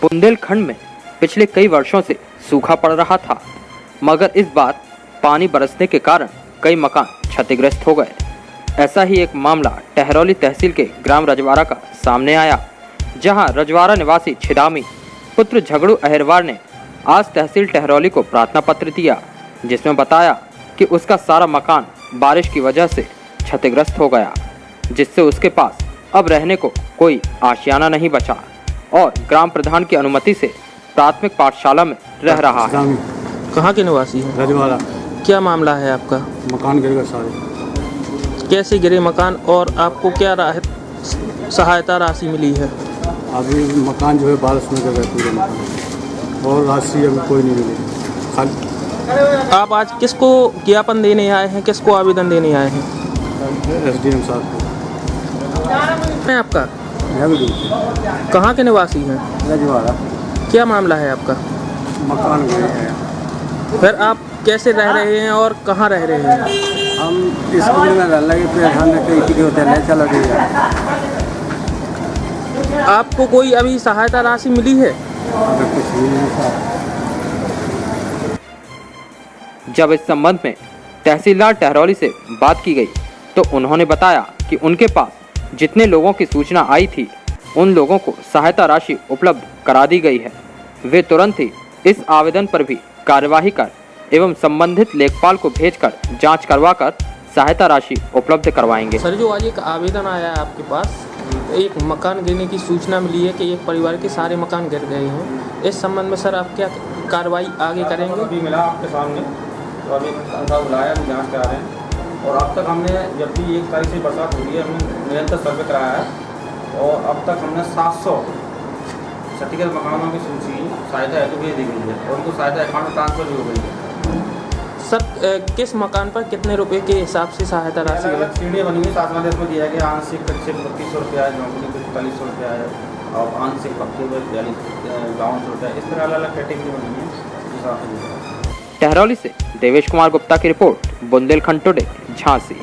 बुंदेलखंड में पिछले कई वर्षों से सूखा पड़ रहा था, मगर इस बार पानी बरसने के कारण कई मकान क्षतिग्रस्त हो गए। ऐसा ही एक मामला टहरौली तहसील के ग्राम रजवाड़ा का सामने आया, जहां रजवाड़ा निवासी छिदामी पुत्र झगड़ू अहिरवार ने आज तहसील टहरौली को प्रार्थना पत्र दिया, जिसमें बताया कि उसका सारा मकान बारिश की वजह से क्षतिग्रस्त हो गया, जिससे उसके पास अब रहने को कोई आशियाना नहीं बचा और ग्राम प्रधान की अनुमति से प्राथमिक पाठशाला में रह रहा है। कहाँ के निवासी हैं? रजवाड़ा। क्या मामला है आपका? मकान गिर गए सारे। कैसे गिरे मकान और आपको क्या सहायता राशि मिली है? अभी मकान जो है बारिश में गिर गए पूरे मकान, और राशि अभी कोई नहीं मिली खाली। आप आज किसको ज्ञापन देने आए हैं, किसको आवेदन देने आए हैं? SDM साहब है आपका? को। कहाँ के निवासी हैं? रजवाड़ा। क्या मामला है आपका? मकान गिर गए। फिर आप कैसे रह रहे हैं और कहाँ रह रहे हैं? हम स्कूल में रह लगे, फिर हमने कहीं के होटल है चला गया। आपको कोई अभी सहायता राशि मिली है? अगर कुछ भी नहीं था। जब इस संबंध में तहसीलदार टहरौली से बात की गई तो उन्होंने बताया कि उनके पास जितने लोगों की सूचना आई थी उन लोगों को सहायता राशि उपलब्ध करा दी गई है। वे तुरंत ही इस आवेदन पर भी कार्यवाही कर एवं संबंधित लेखपाल को भेजकर जांच करवाकर सहायता राशि उपलब्ध करवाएंगे। सर, जो आज एक आवेदन आया है आपके पास, एक मकान गिरने की सूचना मिली है कि एक परिवार के सारे मकान गिर गए हैं, इस संबंध में सर आप क्या कार्रवाई आगे करेंगे? अभी मिला आपके सामने, तो अभी तनख्वाह बुलाया, हम जाँच करा रहे हैं। और अब तक हमने, जब भी 1 तारीख से बरसात हुई है, हमने निरंतर सर्वे कराया है और अब तक हमने 700 क्षतिग्रस्त मकानों की सूची सहायता हेतु भेज दी गई है और उनको सहायता अकाउंट में ट्रांसफर भी हो गई है। सर, किस मकान पर कितने रुपए के हिसाब से सहायता राशि है? अलग सीढ़ियाँ बनी हुई, 7वां देश में दिया गया आंशिक कच्चे 3200 रुपया है, नौकरी को 4100 रुपया है और आंशिक पक्के में 5200 रुपया। इस तरह अलग अलग कैटेगरी बनी है, उस हिसाब से। टहरौली से देवेश कुमार गुप्ता की रिपोर्ट, बुंदेलखंड टुडे, झांसी।